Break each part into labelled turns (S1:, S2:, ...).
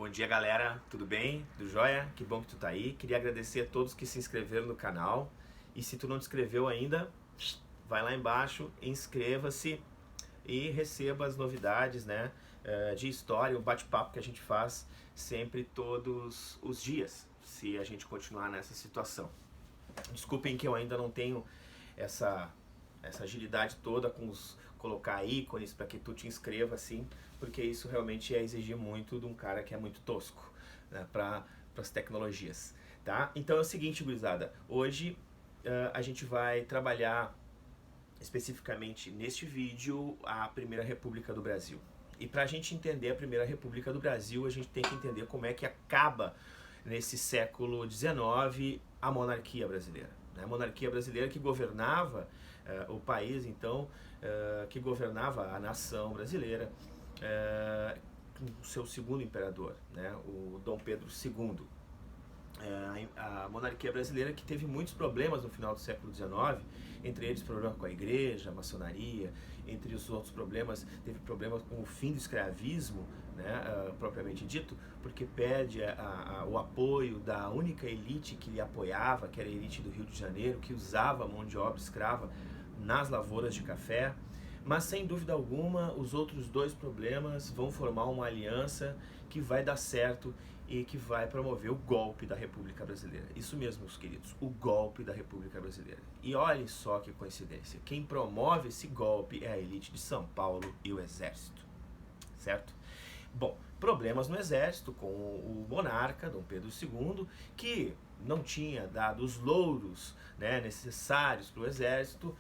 S1: Bom dia, galera, tudo bem? Tudo jóia? Que bom que tu tá aí. Queria agradecer a todos que se inscreveram no canal. E se tu não te inscreveu ainda, vai lá embaixo, inscreva-se e receba as novidades, né, de história, o bate-papo que a gente faz sempre todos os dias, se a gente continuar nessa situação. Desculpem que eu ainda não tenho essa agilidade toda com colocar ícones para que tu te inscreva assim, porque isso realmente é exigir muito de um cara que é muito tosco, né, para as tecnologias, tá? Então é o seguinte, gurizada, hoje a gente vai trabalhar especificamente neste vídeo a Primeira República do Brasil. E para a gente entender a Primeira República do Brasil, a gente tem que entender como é que acaba nesse século XIX a monarquia brasileira. A monarquia brasileira que governava o país, então, que governava a nação brasileira, o seu segundo imperador, né, o Dom Pedro II. A monarquia brasileira que teve muitos problemas no final do século XIX, entre eles problemas com a igreja, a maçonaria, entre os outros problemas, teve problemas com o fim do escravismo, né, propriamente dito, porque perde o apoio da única elite que lhe apoiava, que era a elite do Rio de Janeiro, que usava a mão de obra escrava nas lavouras de café. Mas sem dúvida alguma, os outros dois problemas vão formar uma aliança que vai dar certo e que vai promover o golpe da República Brasileira. Isso mesmo, meus queridos, o golpe da República Brasileira. E olhem só que coincidência, quem promove esse golpe é a elite de São Paulo e o Exército, certo? Bom, problemas no Exército com o monarca, Dom Pedro II, que não tinha dado os louros, né, necessários para o Exército.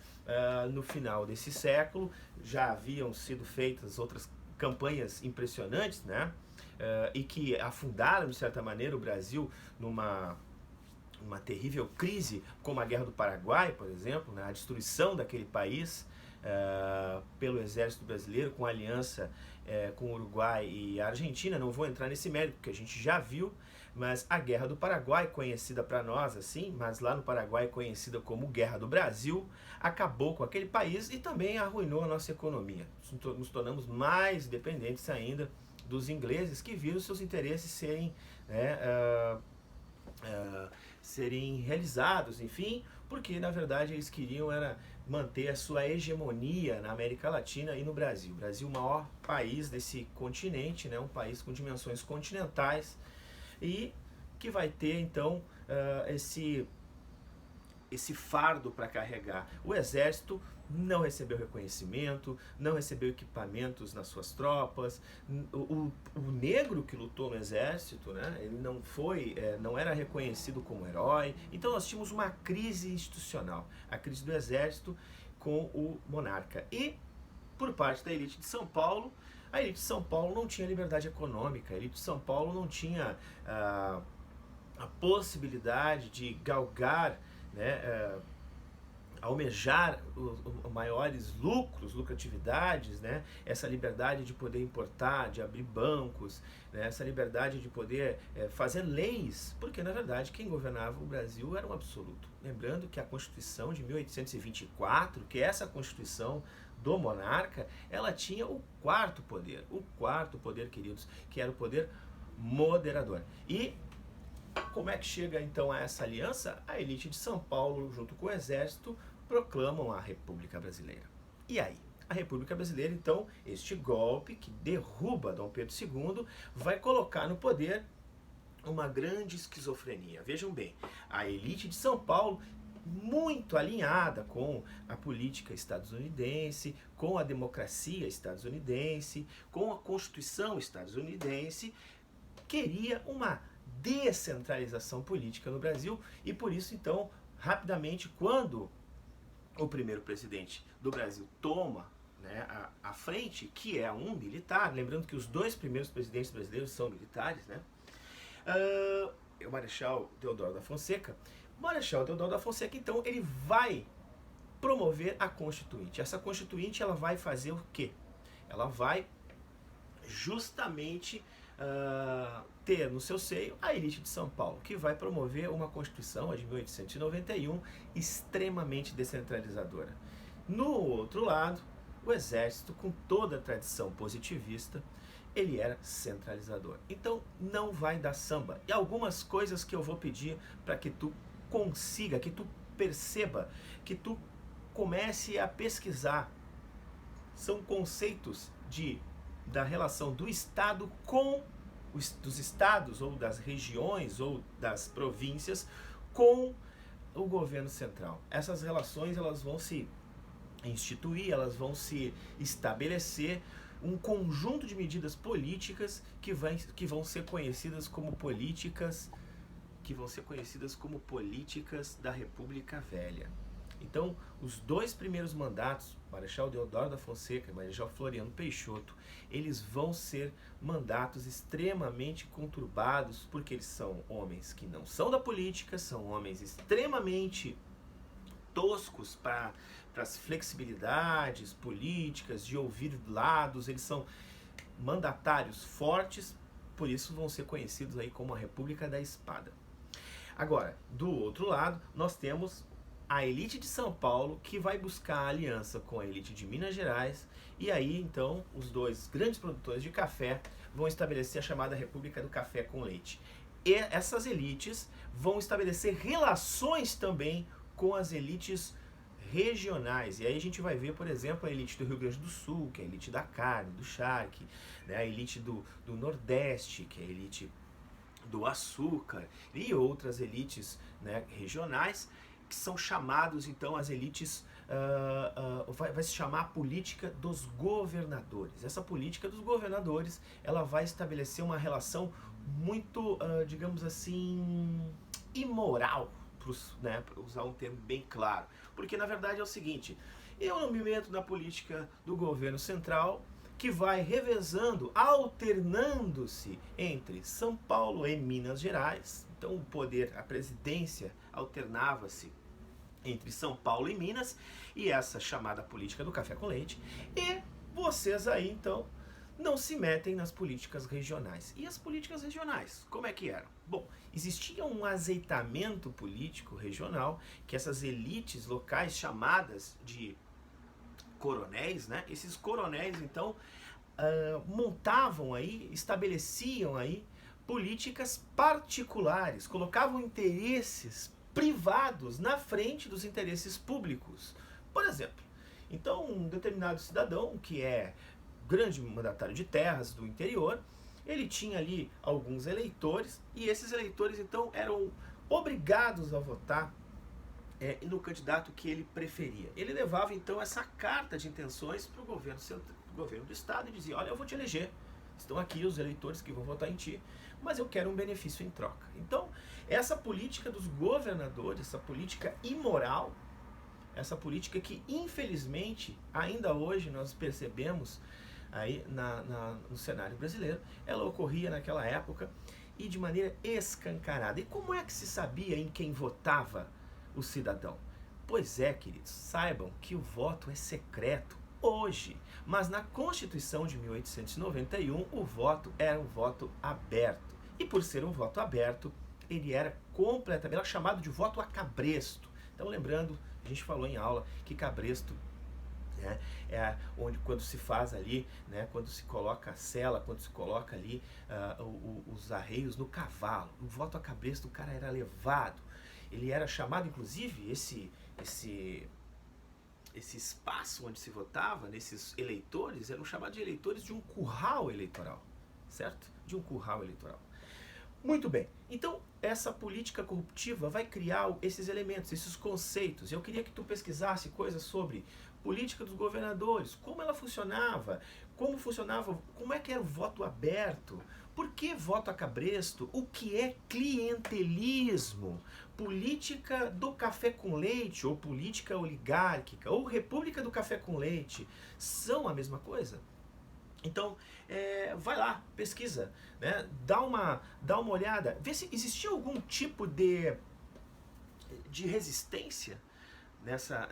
S1: No final desse século já haviam sido feitas outras campanhas impressionantes, né, e que afundaram de certa maneira o Brasil numa terrível crise, como a Guerra do Paraguai, por exemplo, né, a destruição daquele país pelo Exército Brasileiro, com aliança com o Uruguai e a Argentina. Não vou entrar nesse mérito, porque a gente já viu, mas a Guerra do Paraguai, conhecida para nós assim, mas lá no Paraguai conhecida como Guerra do Brasil, acabou com aquele país e também arruinou a nossa economia. Nos tornamos mais dependentes ainda dos ingleses, que viram seus interesses serem realizados, enfim, porque na verdade eles queriam era manter a sua hegemonia na América Latina e no Brasil. O Brasil, o maior país desse continente, né, um país com dimensões continentais e que vai ter então esse fardo para carregar. O Exército não recebeu reconhecimento, não recebeu equipamentos nas suas tropas. O negro que lutou no Exército, né, ele não era reconhecido como herói. Então nós tínhamos uma crise institucional, a crise do Exército com o monarca. E por parte da elite de São Paulo, a elite de São Paulo não tinha liberdade econômica, a elite de São Paulo não tinha a possibilidade de galgar, né, almejar maiores lucratividades, né, essa liberdade de poder importar, de abrir bancos, né, essa liberdade de poder fazer leis, porque na verdade quem governava o Brasil era um absoluto. Lembrando que a Constituição de 1824, que é essa Constituição do monarca, ela tinha o quarto poder, queridos, que era o poder moderador. E como é que chega então a essa aliança? A elite de São Paulo, junto com o Exército, proclamam a República Brasileira. E aí? A República Brasileira, então, este golpe que derruba Dom Pedro II, vai colocar no poder uma grande esquizofrenia. Vejam bem, a elite de São Paulo, muito alinhada com a política estadunidense, com a democracia estadunidense, com a Constituição estadunidense, queria uma descentralização política no Brasil e por isso então rapidamente, quando o primeiro presidente do Brasil toma, né, a frente, que é um militar, lembrando que os dois primeiros presidentes brasileiros são militares, né, o Marechal Deodoro da Fonseca. O Marechal Deodoro da Fonseca, então, ele vai promover a Constituinte. Essa Constituinte, ela vai fazer o quê? Ela vai justamente ter no seu seio a elite de São Paulo, que vai promover uma Constituição, a de 1891, extremamente descentralizadora. No outro lado, o Exército, com toda a tradição positivista, ele era centralizador. Então não vai dar samba. E algumas coisas que eu vou pedir para que tu consiga, que tu perceba, que tu comece a pesquisar. São conceitos da relação do Estado com dos estados ou das regiões ou das províncias com o governo central. Essas relações elas vão se instituir, elas vão se estabelecer um conjunto de medidas políticas que vão ser conhecidas como políticas da República Velha. Então, os dois primeiros mandatos, Marechal Deodoro da Fonseca e Marechal Floriano Peixoto, eles vão ser mandatos extremamente conturbados, porque eles são homens que não são da política, são homens extremamente toscos para as flexibilidades políticas, de ouvir lados, eles são mandatários fortes, por isso vão ser conhecidos aí como a República da Espada. Agora, do outro lado, nós temos a elite de São Paulo, que vai buscar a aliança com a elite de Minas Gerais, e aí então os dois grandes produtores de café vão estabelecer a chamada República do Café com Leite. E essas elites vão estabelecer relações também com as elites regionais. E aí a gente vai ver, por exemplo, a elite do Rio Grande do Sul, que é a elite da carne, do charque, né? A elite do Nordeste, que é a elite do açúcar, e outras elites, né, regionais, que são chamados então as elites, vai se chamar a política dos governadores. Essa política dos governadores, ela vai estabelecer uma relação muito, digamos assim, imoral, né, para usar um termo bem claro, porque na verdade é o seguinte: eu não me meto na política do governo central, que vai revezando, alternando-se entre São Paulo e Minas Gerais. Então o poder, a presidência alternava-se entre São Paulo e Minas, e essa chamada política do café com leite, e vocês aí então não se metem nas políticas regionais. E as políticas regionais, como é que eram? Bom, existia um azeitamento político regional, que essas elites locais chamadas de coronéis, né? Esses coronéis então montavam aí, estabeleciam aí políticas particulares, colocavam interesses privados na frente dos interesses públicos. Por exemplo, então um determinado cidadão que é grande mandatário de terras do interior, ele tinha ali alguns eleitores, e esses eleitores então eram obrigados a votar no candidato que ele preferia. Ele levava então essa carta de intenções para o governo do estado e dizia: olha, eu vou te eleger, estão aqui os eleitores que vão votar em ti, mas eu quero um benefício em troca. Então, essa política dos governadores, essa política imoral, essa política que infelizmente ainda hoje nós percebemos aí no cenário brasileiro, ela ocorria naquela época e de maneira escancarada. E como é que se sabia em quem votava o cidadão? Pois é, queridos, saibam que o voto é secreto hoje, mas na Constituição de 1891 o voto era um voto aberto. E por ser um voto aberto, ele era completamente, era chamado de voto a cabresto. Então, lembrando, a gente falou em aula que cabresto, né, é onde, quando se faz ali, né, quando se coloca a sela, quando se coloca ali os arreios no cavalo. O voto a cabresto, o cara era levado. Ele era chamado, inclusive, esse espaço onde se votava, nesses eleitores, eram chamados de eleitores de um curral eleitoral, certo? De um curral eleitoral. Muito bem, então essa política corruptiva vai criar esses elementos, esses conceitos. Eu queria que tu pesquisasse coisas sobre política dos governadores, como ela funcionava, como é que era o voto aberto, por que voto a cabresto, o que é clientelismo, política do café com leite, ou política oligárquica, ou república do café com leite, são a mesma coisa? Então, vai lá, pesquisa, né? Dá uma olhada, vê se existia algum tipo de resistência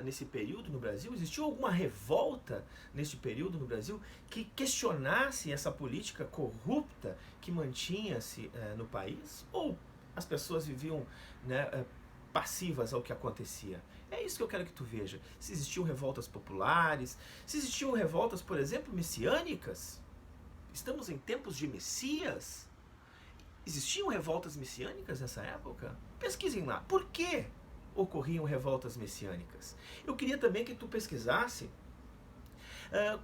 S1: nesse período no Brasil. Existiu alguma revolta nesse período no Brasil que questionasse essa política corrupta que mantinha-se no país? Ou as pessoas viviam, né, passivas ao que acontecia? É isso que eu quero que tu veja. Se existiam revoltas populares, se existiam revoltas, por exemplo, messiânicas. Estamos em tempos de Messias? Existiam revoltas messiânicas nessa época? Pesquisem lá. Por que ocorriam revoltas messiânicas? Eu queria também que tu pesquisasse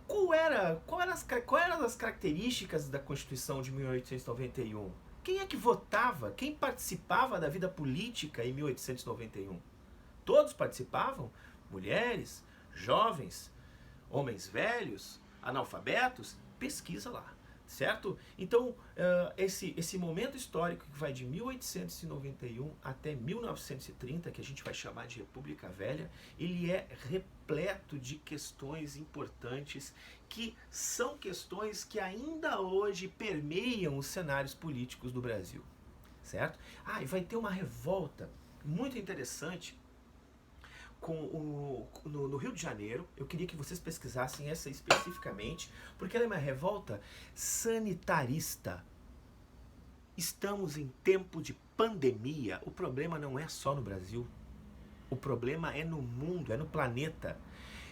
S1: qual eram as características da Constituição de 1891. Quem é que votava? Quem participava da vida política em 1891? Todos participavam? Mulheres, jovens, homens velhos, analfabetos? Pesquisa lá, certo? Então, esse momento histórico que vai de 1891 até 1930, que a gente vai chamar de República Velha, ele é repleto de questões importantes que são questões que ainda hoje permeiam os cenários políticos do Brasil, certo? E vai ter uma revolta muito interessante no Rio de Janeiro. Eu queria que vocês pesquisassem essa especificamente, porque ela é uma revolta sanitarista. Estamos em tempo de pandemia. O problema não é só no Brasil. O problema é no mundo, é no planeta,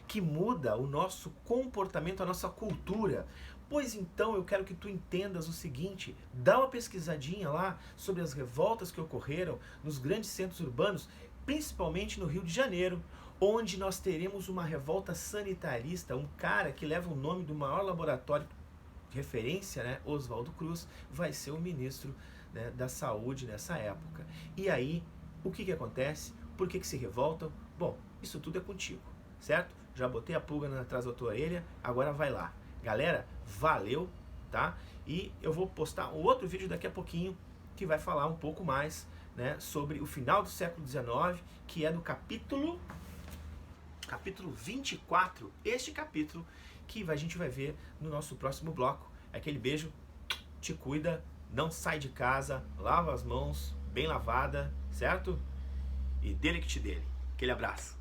S1: que muda o nosso comportamento, a nossa cultura. Pois então eu quero que tu entendas o seguinte: dá uma pesquisadinha lá sobre as revoltas que ocorreram nos grandes centros urbanos, principalmente no Rio de Janeiro, onde nós teremos uma revolta sanitarista. Um cara que leva o nome do maior laboratório de referência, né, Oswaldo Cruz, vai ser o ministro, né, da saúde nessa época. E aí, o que acontece? Por que se revoltam? Bom, isso tudo é contigo, certo? Já botei a pulga atrás da tua orelha, agora vai lá. Galera, valeu, tá? E eu vou postar um outro vídeo daqui a pouquinho que vai falar um pouco mais, né, sobre o final do século XIX, que é do capítulo 24, este capítulo que a gente vai ver no nosso próximo bloco. Aquele beijo, te cuida, não sai de casa, lava as mãos, bem lavada, certo? E dele que te dele. Aquele abraço.